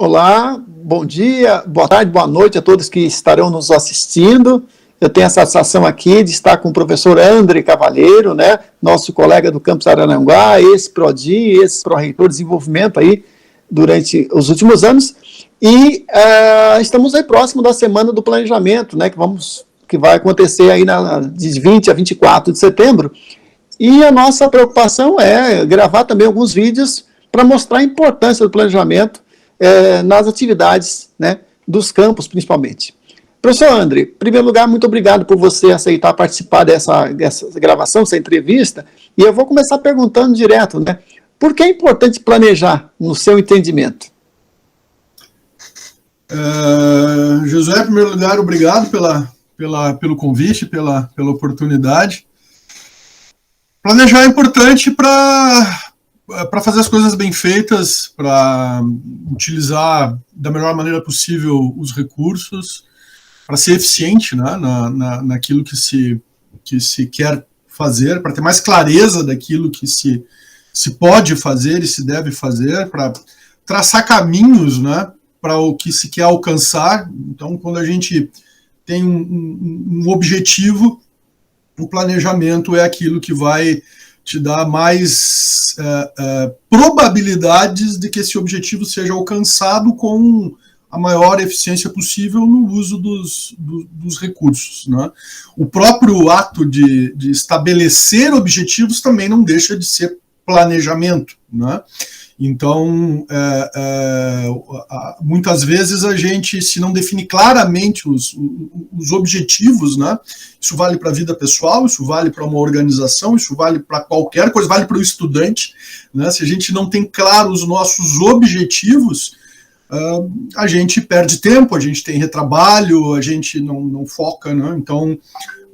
Olá, bom dia, boa tarde, boa noite a todos que estarão nos assistindo. Eu tenho a satisfação aqui de estar com o professor André Cavalheiro, né, nosso colega do Campus Araranguá, ex-PRODI, ex-pró-reitor de desenvolvimento aí durante os últimos anos. E estamos aí próximo da Semana do Planejamento, né, que vai acontecer aí de 20 a 24 de setembro. E a nossa preocupação é gravar também alguns vídeos para mostrar a importância do planejamento nas atividades, né, dos campos, principalmente. Professor André, em primeiro lugar, muito obrigado por você aceitar participar dessa gravação, dessa entrevista, e eu vou começar perguntando direto, né, por que é importante planejar, no seu entendimento? Josué, em primeiro lugar, obrigado pelo convite, pela oportunidade. Planejar é importante para fazer as coisas bem feitas, para utilizar da melhor maneira possível os recursos, para ser eficiente, né, naquilo que se quer fazer, para ter mais clareza daquilo que se pode fazer e se deve fazer, para traçar caminhos, né, para o que se quer alcançar. Então, quando a gente tem um objetivo, o planejamento é aquilo que vai te dar mais probabilidades de que esse objetivo seja alcançado com a maior eficiência possível no uso dos recursos, né? O próprio ato de estabelecer objetivos também não deixa de ser planejamento, né? Então, muitas vezes a gente, se não define claramente os objetivos, né, isso vale para a vida pessoal, isso vale para uma organização, isso vale para qualquer coisa, vale para o estudante, né, se a gente não tem claro os nossos objetivos, a gente perde tempo, a gente tem retrabalho, a gente não foca, né, então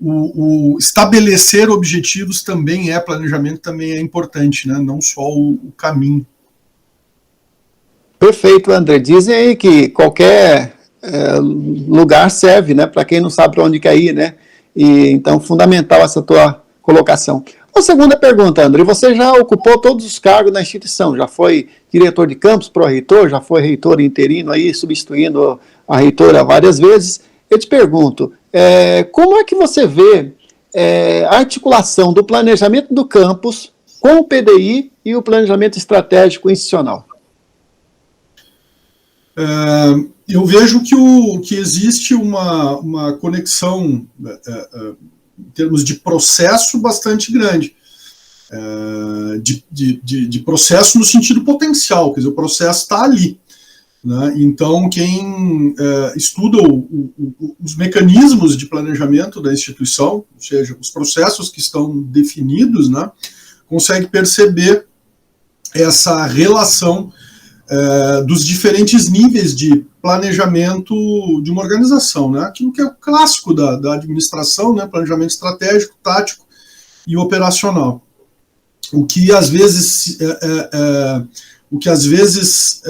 o estabelecer objetivos também planejamento também é importante, né, não só o caminho. Perfeito, André. Dizem aí que qualquer lugar serve, né, para quem não sabe para onde quer ir, né? E, então, fundamental essa tua colocação. A segunda pergunta, André, você já ocupou todos os cargos na instituição, já foi diretor de campus, pró-reitor, já foi reitor interino aí, substituindo a reitora várias vezes. Eu te pergunto, como é que você vê a articulação do planejamento do campus com o PDI e o planejamento estratégico institucional? Eu vejo que existe uma conexão em termos de processo bastante grande, de processo no sentido potencial, quer dizer, o processo está ali, né? Então, quem estuda os mecanismos de planejamento da instituição, ou seja, os processos que estão definidos, né, consegue perceber essa relação dos diferentes níveis de planejamento de uma organização, né? Aquilo que é o clássico da administração, né? Planejamento estratégico, tático e operacional. O que às vezes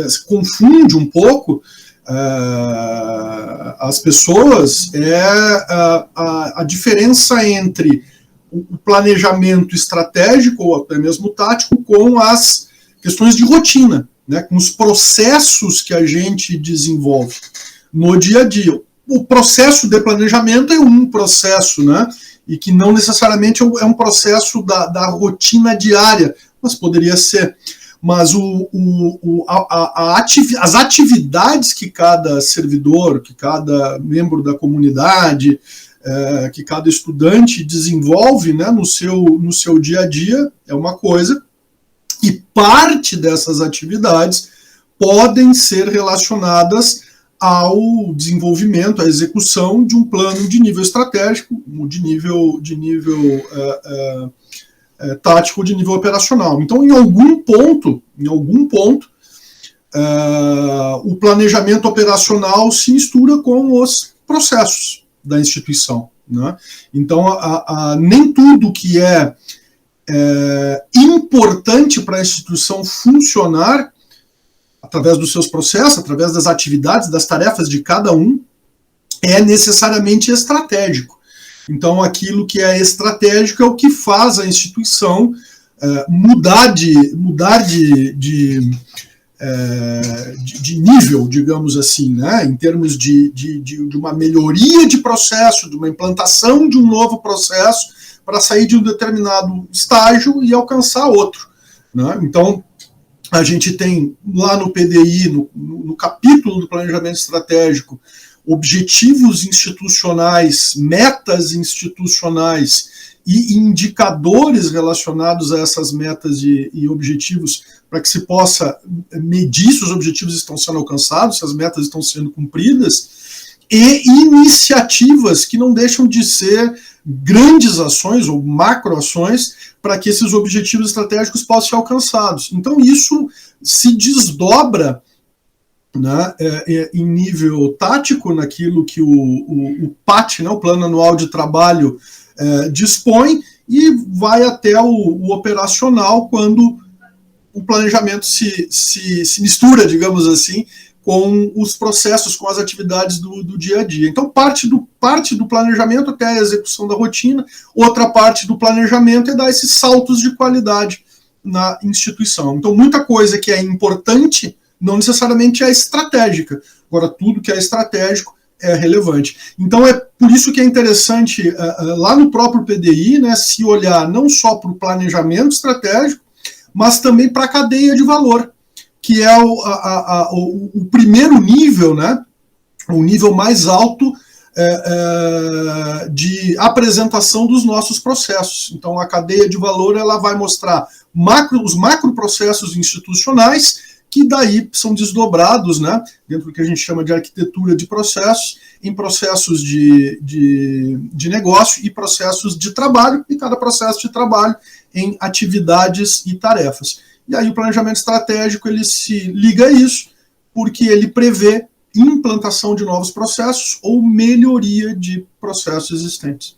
se confunde um pouco as pessoas é a diferença entre o planejamento estratégico ou até mesmo tático com as questões de rotina, né, com os processos que a gente desenvolve no dia a dia. O processo de planejamento é um processo, né, e que não necessariamente é um processo da rotina diária, mas poderia ser. Mas as atividades que cada servidor, que cada membro da comunidade, que cada estudante desenvolve, né, no seu dia a dia é uma coisa, e parte dessas atividades podem ser relacionadas ao desenvolvimento, à execução de um plano de nível estratégico, de nível tático, de nível operacional. Então, em algum ponto, o planejamento operacional se mistura com os processos da instituição, né? Então, nem tudo que é importante para a instituição funcionar através dos seus processos, através das atividades, das tarefas de cada um, é necessariamente estratégico. Então, aquilo que é estratégico é o que faz a instituição mudar de de nível, digamos assim, né, em termos de uma melhoria de processo, de uma implantação de um novo processo para sair de um determinado estágio e alcançar outro, né? Então, a gente tem lá no PDI, no capítulo do planejamento estratégico, objetivos institucionais, metas institucionais e indicadores relacionados a essas metas e objetivos para que se possa medir se os objetivos estão sendo alcançados, se as metas estão sendo cumpridas, e iniciativas que não deixam de ser grandes ações ou macroações para que esses objetivos estratégicos possam ser alcançados. Então isso se desdobra, né, em nível tático naquilo que o PAT, né, o Plano Anual de Trabalho, dispõe, e vai até o operacional, quando o planejamento se mistura, digamos assim, com os processos, com as atividades do dia a dia. Então, parte do planejamento até a execução da rotina, outra parte do planejamento é dar esses saltos de qualidade na instituição. Então, muita coisa que é importante não necessariamente é estratégica. Agora, tudo que é estratégico é relevante. Então, é por isso que é interessante, lá no próprio PDI, né, se olhar não só para o planejamento estratégico, mas também para a cadeia de valor, que é o primeiro nível, né, o nível mais alto de apresentação dos nossos processos. Então, a cadeia de valor, ela vai mostrar os macroprocessos institucionais, que daí são desdobrados, né, dentro do que a gente chama de arquitetura de processos, em processos de negócio e processos de trabalho, e cada processo de trabalho em atividades e tarefas. E aí o planejamento estratégico, ele se liga a isso, porque ele prevê implantação de novos processos ou melhoria de processos existentes.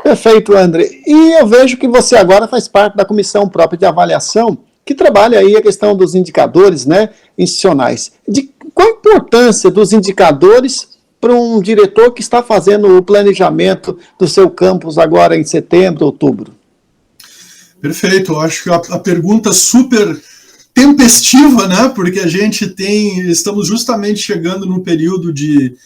Perfeito, André. E eu vejo que você agora faz parte da comissão própria de avaliação, que trabalha aí a questão dos indicadores, né, institucionais. Qual a importância dos indicadores para um diretor que está fazendo o planejamento do seu campus agora em setembro, outubro? Perfeito, eu acho que a pergunta super tempestiva, né, porque estamos justamente chegando num período de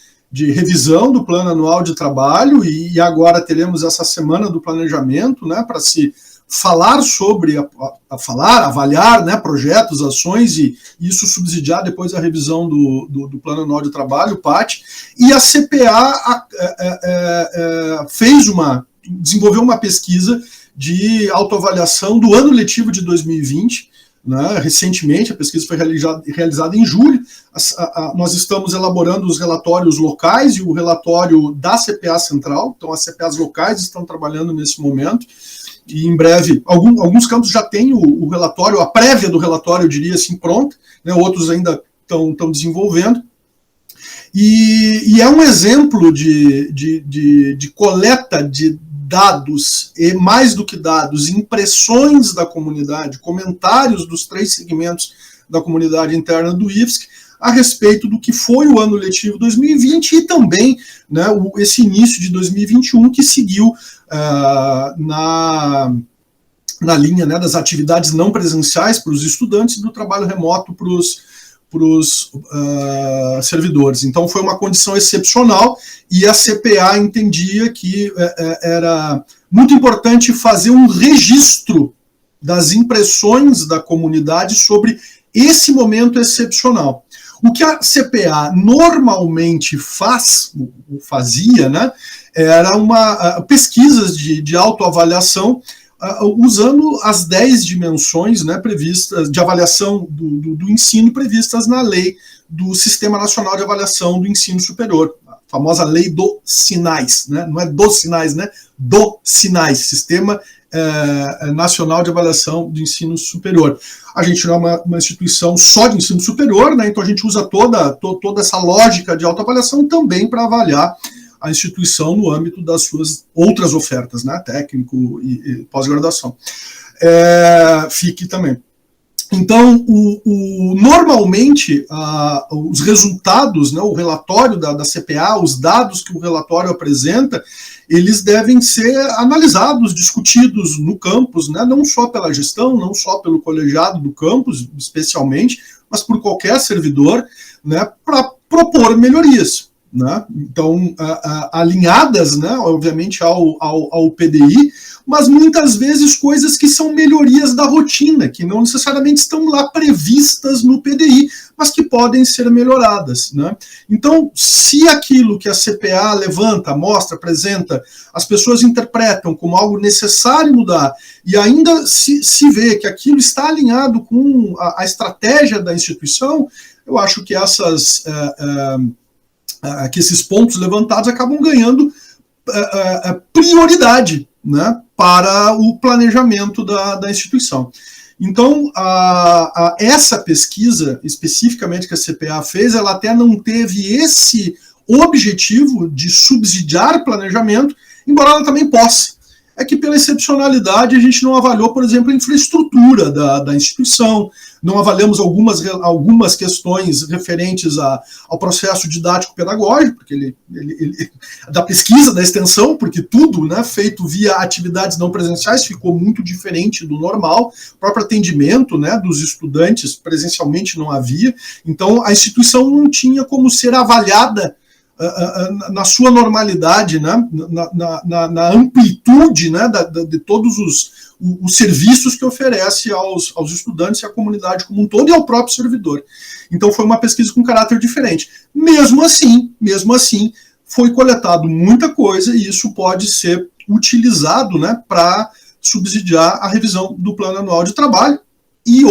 revisão do Plano Anual de Trabalho, e agora teremos essa semana do planejamento, né, para se falar sobre, avaliar, né, projetos, ações, e isso subsidiar depois a revisão do Plano Anual de Trabalho, o PAT, e a CPA desenvolveu uma pesquisa de autoavaliação do ano letivo de 2020, né, recentemente. A pesquisa foi realizada em julho. Nós estamos elaborando os relatórios locais e o relatório da CPA Central, então as CPAs locais estão trabalhando nesse momento, e em breve, alguns campos já têm o relatório, a prévia do relatório, eu diria assim, pronta, né, outros ainda estão desenvolvendo, e é um exemplo de coleta de dados, e mais do que dados, impressões da comunidade, comentários dos 3 segmentos da comunidade interna do IFSC a respeito do que foi o ano letivo 2020 e também, né, esse início de 2021 que seguiu na linha, né, das atividades não presenciais para os estudantes e do trabalho remoto para os servidores. Então foi uma condição excepcional, e a CPA entendia que era muito importante fazer um registro das impressões da comunidade sobre esse momento excepcional. O que a CPA normalmente fazia, né, era pesquisas de autoavaliação, usando as 10 dimensões, né, previstas de avaliação do ensino previstas na lei do Sistema Nacional de Avaliação do Ensino Superior, a famosa lei do Sinais, né, não é dos sinais, né, do Sinais, Sistema Nacional de Avaliação do Ensino Superior. A gente não é uma instituição só de ensino superior, né, então a gente usa toda essa lógica de autoavaliação também para avaliar a instituição no âmbito das suas outras ofertas, né, técnico e pós-graduação. FIC também. Então, normalmente, os resultados, né, o relatório da CPA, os dados que o relatório apresenta, eles devem ser analisados, discutidos no campus, né, não só pela gestão, não só pelo colegiado do campus, especialmente, mas por qualquer servidor, né, para propor melhorias. Né? Então, alinhadas, né, obviamente, ao PDI, mas muitas vezes coisas que são melhorias da rotina, que não necessariamente estão lá previstas no PDI, mas que podem ser melhoradas. Né? Então, se aquilo que a CPA levanta, mostra, apresenta, as pessoas interpretam como algo necessário mudar, e ainda se vê que aquilo está alinhado com a estratégia da instituição, eu acho que que esses pontos levantados acabam ganhando prioridade, né, para o planejamento da instituição. Então, essa pesquisa, especificamente que a CPA fez, ela até não teve esse objetivo de subsidiar planejamento, embora ela também possa. É que pela excepcionalidade a gente não avaliou, por exemplo, a infraestrutura da instituição, não avaliamos algumas questões referentes ao processo didático-pedagógico, porque da pesquisa, da extensão, porque tudo, né, feito via atividades não presenciais ficou muito diferente do normal, o próprio atendimento, né, dos estudantes presencialmente não havia, então a instituição não tinha como ser avaliada na sua normalidade, né, na amplitude, né, de todos os serviços que oferece aos estudantes e à comunidade como um todo e ao próprio servidor. Então foi uma pesquisa com caráter diferente. Mesmo assim, foi coletado muita coisa e isso pode ser utilizado, né, para subsidiar a revisão do Plano Anual de Trabalho e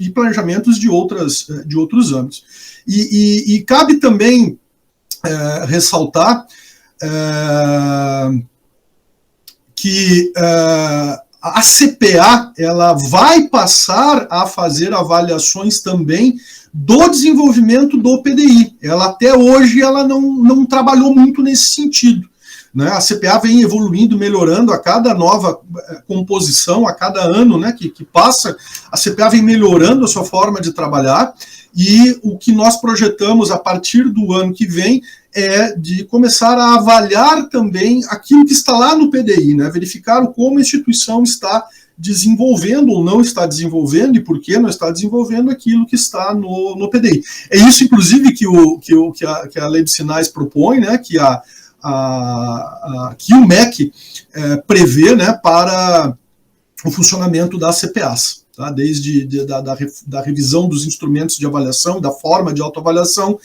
planejamentos de outros âmbitos. E cabe também ressaltar que a CPA ela vai passar a fazer avaliações também do desenvolvimento do PDI. Ela até hoje ela não trabalhou muito nesse sentido. Né? A CPA vem evoluindo, melhorando a cada nova composição, a cada ano, né, que passa, a CPA vem melhorando a sua forma de trabalhar, e o que nós projetamos a partir do ano que vem é de começar a avaliar também aquilo que está lá no PDI, né, verificar como a instituição está desenvolvendo ou não está desenvolvendo e por que não está desenvolvendo aquilo que está no PDI. É isso, inclusive, que a Lei dos Sinais propõe, né, que o MEC prevê, né, para o funcionamento das CPAs, tá? Desde da revisão dos instrumentos de avaliação, da forma de autoavaliação,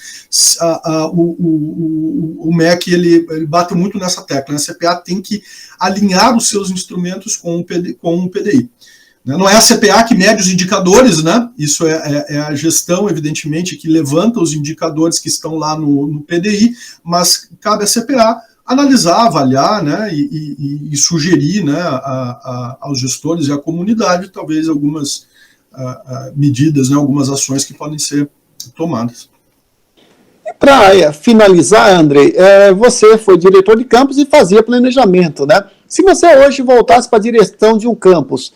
o MEC ele bate muito nessa tecla, né? A CPA tem que alinhar os seus instrumentos com o PDI. Não é a CPA que mede os indicadores, né? Isso é a gestão, evidentemente, que levanta os indicadores que estão lá no PDI, mas cabe à CPA analisar, avaliar, né, e sugerir, né, aos gestores e à comunidade, talvez, algumas medidas, né, algumas ações que podem ser tomadas. Para finalizar, Andrei, você foi diretor de campus e fazia planejamento, né? Se você hoje voltasse para a direção de um campus,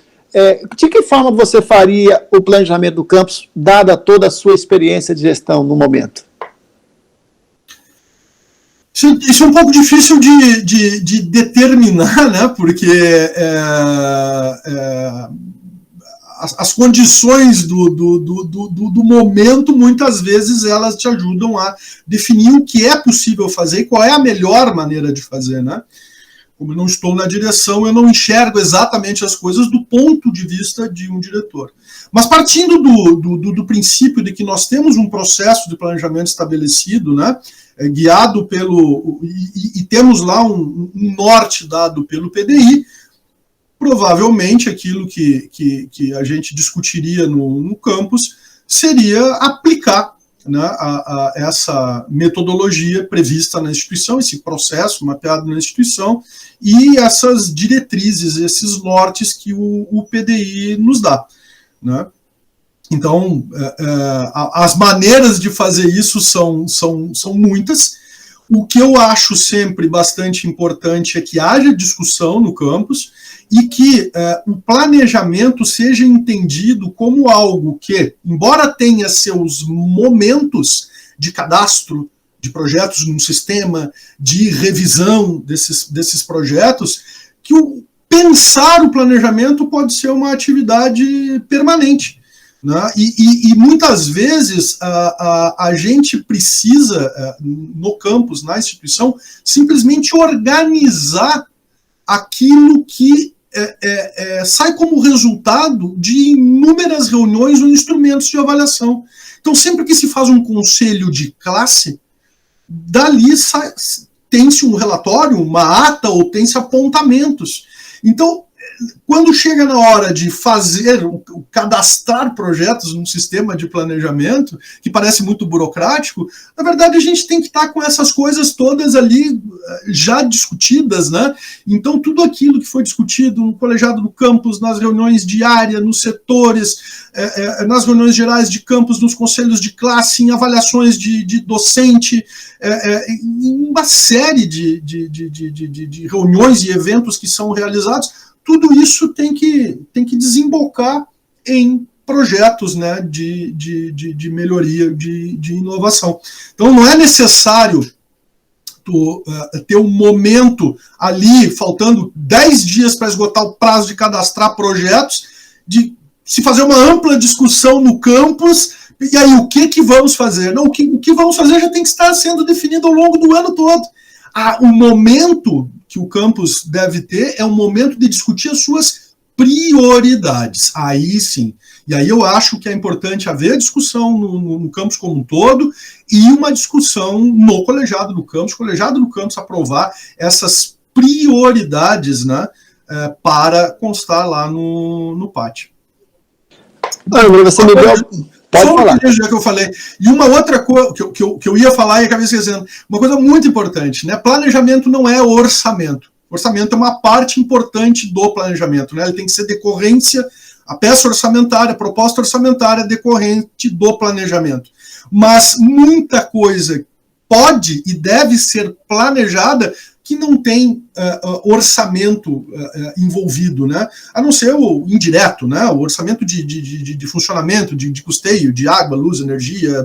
de que forma você faria o planejamento do campus, dada toda a sua experiência de gestão no momento? Isso é um pouco difícil de determinar, né? Porque as condições do momento, muitas vezes, elas te ajudam a definir o que é possível fazer e qual é a melhor maneira de fazer, né? Como eu não estou na direção, eu não enxergo exatamente as coisas do ponto de vista de um diretor. Mas partindo do princípio de que nós temos um processo de planejamento estabelecido, né, guiado e temos lá um norte dado pelo PDI, provavelmente aquilo que a gente discutiria no campus seria aplicar, né, essa metodologia prevista na instituição, esse processo mapeado na instituição e essas diretrizes, esses nortes que o PDI nos dá. Né? Então, as maneiras de fazer isso são muitas. O que eu acho sempre bastante importante é que haja discussão no campus e que o planejamento seja entendido como algo que, embora tenha seus momentos de cadastro de projetos no sistema, de revisão desses projetos, que pensar o planejamento pode ser uma atividade permanente. Né? E muitas vezes a gente precisa, no campus, na instituição, simplesmente organizar aquilo que sai como resultado de inúmeras reuniões ou instrumentos de avaliação. Então, sempre que se faz um conselho de classe, dali tem-se um relatório, uma ata, ou tem-se apontamentos. Então, quando chega na hora de fazer, cadastrar projetos num sistema de planejamento, que parece muito burocrático, na verdade a gente tem que estar com essas coisas todas ali já discutidas, né? Então tudo aquilo que foi discutido no colegiado do campus, nas reuniões diárias, nos setores, nas reuniões gerais de campus, nos conselhos de classe, em avaliações de docente, em uma série de reuniões e eventos que são realizados, tudo isso tem que desembocar em projetos, né, de melhoria, de inovação. Então, não é necessário ter um momento ali, faltando 10 dias para esgotar o prazo de cadastrar projetos, de se fazer uma ampla discussão no campus, e aí o que vamos fazer? Não, o que vamos fazer já tem que estar sendo definido ao longo do ano todo. O momento que o campus deve ter é um momento de discutir as suas prioridades. Aí sim. E aí eu acho que é importante haver discussão no campus como um todo e uma discussão no colegiado do campus aprovar essas prioridades, né, para constar lá no PAT. Você me deu... Pode falar. Já que eu falei. E uma outra coisa que eu ia falar e acabei esquecendo, uma coisa muito importante, né? Planejamento não é orçamento. Orçamento é uma parte importante do planejamento, né? Ele tem que ser decorrência, a peça orçamentária, a proposta orçamentária decorrente do planejamento. Mas muita coisa pode e deve ser planejada que não tem orçamento envolvido, né? A não ser o indireto, né? O orçamento de funcionamento, de custeio, de água, luz, energia,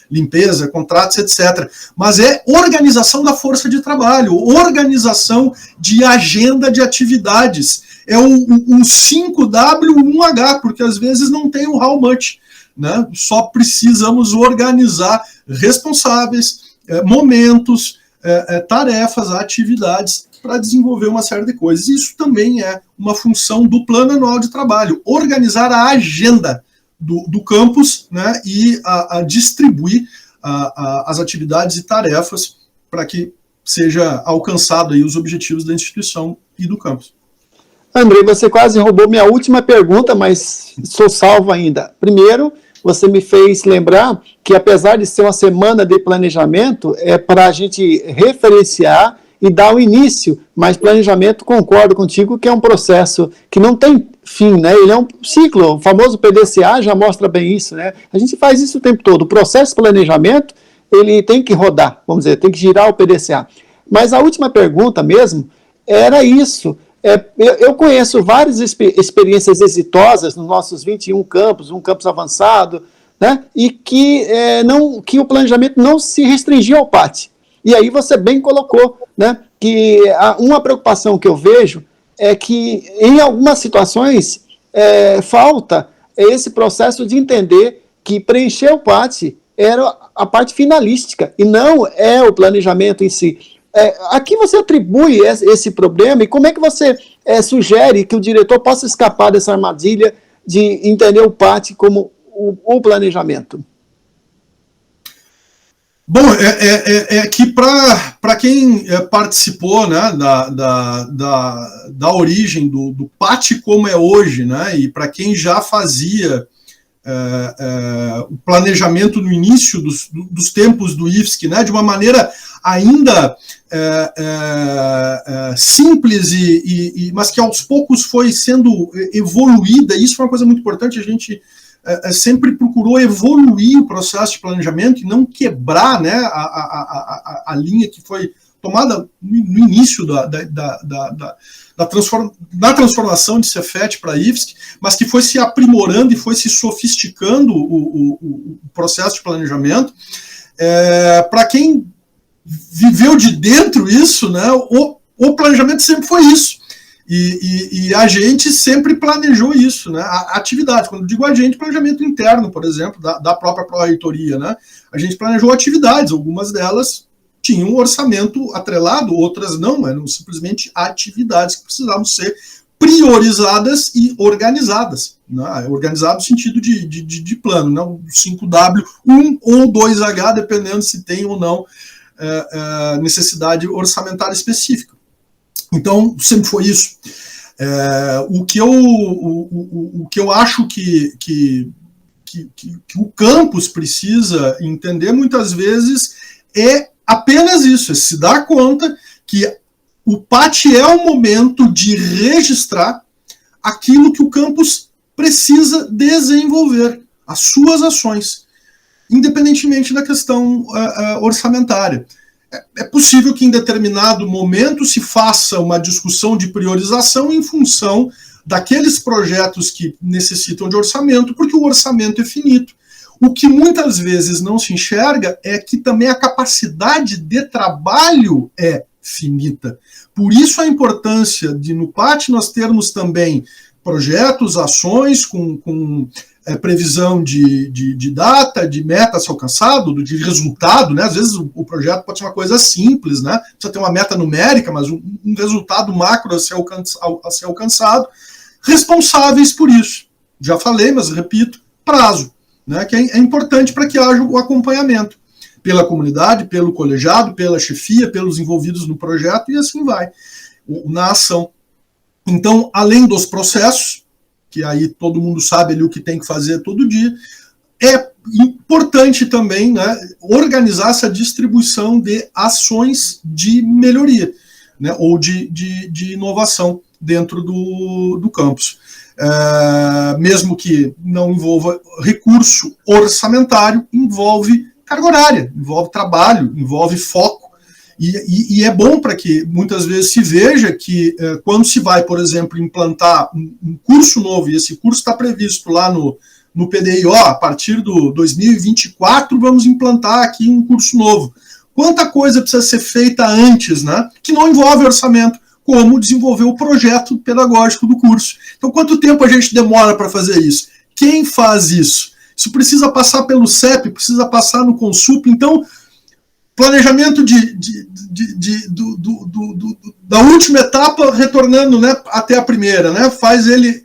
limpeza, contratos, etc. Mas é organização da força de trabalho, organização de agenda de atividades. É o 5W1H, porque às vezes não tem o how much, né? Só precisamos organizar responsáveis, momentos, tarefas, atividades para desenvolver uma série de coisas. Isso também é uma função do plano anual de trabalho, organizar a agenda do campus, né, e a distribuir as atividades e tarefas para que seja alcançado aí os objetivos da instituição e do campus. Andrei, você quase roubou minha última pergunta, mas sou salvo ainda. Primeiro, você me fez lembrar que, apesar de ser uma semana de planejamento, é para a gente referenciar e dar o início, mas planejamento, concordo contigo, que é um processo que não tem fim, né? Ele é um ciclo, o famoso PDCA já mostra bem isso, né? A gente faz isso o tempo todo. O processo de planejamento, ele tem que rodar, vamos dizer, tem que girar o PDCA. Mas a última pergunta mesmo era isso. Eu conheço várias experiências exitosas nos nossos 21 campos, um campus avançado, né, e que o planejamento não se restringiu ao PAT. E aí você bem colocou, né, que uma preocupação que eu vejo é que em algumas situações falta esse processo de entender que preencher o PAT era a parte finalística e não é o planejamento em si. A que você atribui esse problema e como é que você sugere que o diretor possa escapar dessa armadilha de entender o PAT como o planejamento? Bom, que para quem participou, né, da origem do PAT como é hoje, né, e para quem já fazia o planejamento no início dos tempos do IFSC, né, de uma maneira ainda simples, mas que aos poucos foi sendo evoluída. Isso foi uma coisa muito importante a gente sempre procurou evoluir o processo de planejamento e não quebrar, né, a linha que foi tomada no início da transformação de Cefet para IFSC, mas que foi se aprimorando e foi se sofisticando o processo de planejamento. Para quem viveu de dentro isso, né, o planejamento sempre foi isso. E a gente sempre planejou isso, né? A atividade, quando digo a gente, planejamento interno, por exemplo, da própria pró-reitoria, né? A gente planejou atividades, algumas delas tinham um orçamento atrelado, outras não, eram simplesmente atividades que precisavam ser priorizadas e organizadas, né? Organizado no sentido de plano, né? O 5W, 1 ou 2H, dependendo se tem ou não necessidade orçamentária específica. Então, sempre foi isso. O que eu acho que o campus precisa entender muitas vezes é apenas isso, é se dar conta que o PAT é o momento de registrar aquilo que o campus precisa desenvolver, as suas ações, independentemente da questão orçamentária. É possível que em determinado momento se faça uma discussão de priorização em função daqueles projetos que necessitam de orçamento, porque o orçamento é finito. O que muitas vezes não se enxerga é que também a capacidade de trabalho é finita. Por isso a importância de no PAT nós termos também projetos, ações com previsão de data, de meta a ser alcançado, de resultado, né? Às vezes o projeto pode ser uma coisa simples, né? Precisa ter uma meta numérica, mas um resultado macro a ser alcançado, responsáveis por isso. Já falei, mas repito, prazo, né? Que é importante para que haja o acompanhamento pela comunidade, pelo colegiado, pela chefia, pelos envolvidos no projeto e assim vai, na ação. Então, além dos processos, que aí todo mundo sabe ali o que tem que fazer todo dia, é importante também, né, organizar essa distribuição de ações de melhoria, né, ou de inovação dentro do campus. Mesmo que não envolva recurso orçamentário, envolve carga horária, envolve trabalho, envolve foco. E é bom para que muitas vezes se veja que quando se vai, por exemplo, implantar um curso novo, e esse curso está previsto lá no PDI, a partir do 2024 vamos implantar aqui um curso novo. Quanta coisa precisa ser feita antes, né? Que não envolve orçamento, como desenvolver o projeto pedagógico do curso. Então, quanto tempo a gente demora para fazer isso? Quem faz isso? Isso precisa passar pelo CEP, precisa passar no Consup. Então, planejamento da última etapa, retornando, né, até a primeira, né, faz ele,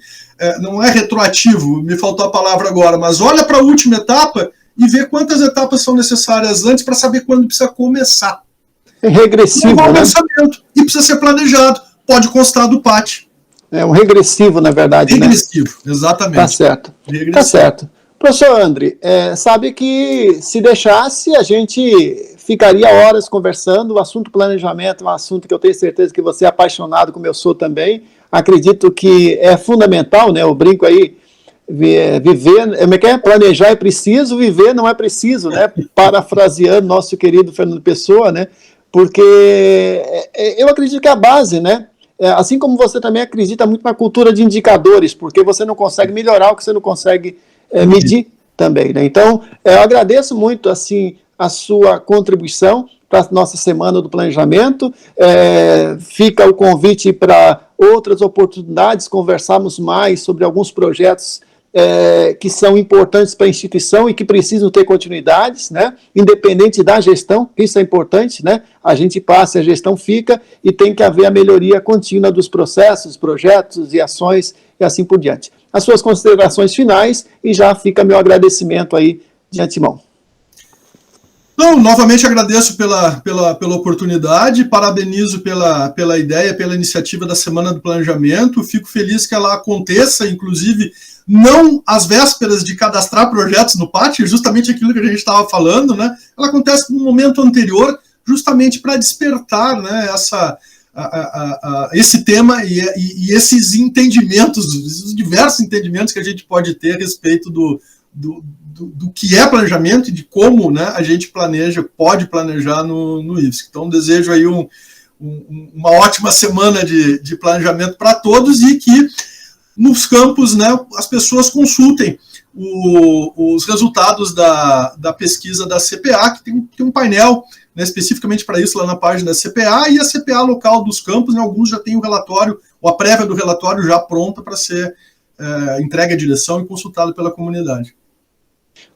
não é retroativo, me faltou a palavra agora, mas olha para a última etapa e vê quantas etapas são necessárias antes para saber quando precisa começar. É regressivo, né? Pensamento, e precisa ser planejado, pode constar do PAT. É um regressivo, na verdade. Regressivo, né? Exatamente. Tá certo. Regressivo. Tá certo. Professor André, sabe que se deixasse, a gente ficaria horas conversando. O assunto planejamento é um assunto que eu tenho certeza que você é apaixonado, como eu sou também. Acredito que é fundamental, né? Eu brinco aí, viver, planejar é preciso, viver não é preciso, né? Parafraseando nosso querido Fernando Pessoa, né? Porque eu acredito que é a base, né? Assim como você também acredita muito na cultura de indicadores, porque você não consegue melhorar o que você não consegue medir também, né? Então, eu agradeço muito, assim, a sua contribuição para a nossa Semana do Planejamento. Fica o convite para outras oportunidades, conversarmos mais sobre alguns projetos que são importantes para a instituição e que precisam ter continuidades, né? Independente da gestão, isso é importante, né? A gente passa, a gestão fica e tem que haver a melhoria contínua dos processos, projetos e ações e assim por diante. As suas considerações finais e já fica meu agradecimento aí de antemão. Não, novamente agradeço pela oportunidade, parabenizo pela ideia, pela iniciativa da Semana do Planejamento, fico feliz que ela aconteça, inclusive, não às vésperas de cadastrar projetos no PAT, justamente aquilo que a gente estava falando, né? Ela acontece no momento anterior, justamente para despertar, né, esse tema e esses entendimentos, os diversos entendimentos que a gente pode ter a respeito do que é planejamento e de como, né, a gente pode planejar no IFSC. Então, desejo aí uma ótima semana de planejamento para todos e que nos campos, né, as pessoas consultem os resultados da pesquisa da CPA, que tem um painel, né, especificamente para isso lá na página da CPA, e a CPA local dos campos, né, alguns já têm o relatório, ou a prévia do relatório já pronta para ser entregue à direção e consultado pela comunidade.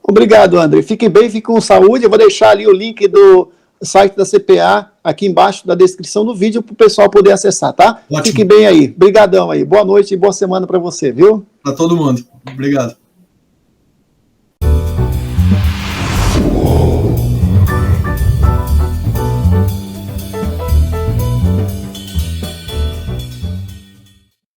Obrigado, André. Fiquem bem, fiquem com saúde. Eu vou deixar ali o link do site da CPA aqui embaixo da descrição do vídeo para o pessoal poder acessar, tá? Ótimo. Fiquem bem aí. Obrigadão aí. Boa noite e boa semana para você, viu? Para todo mundo. Obrigado.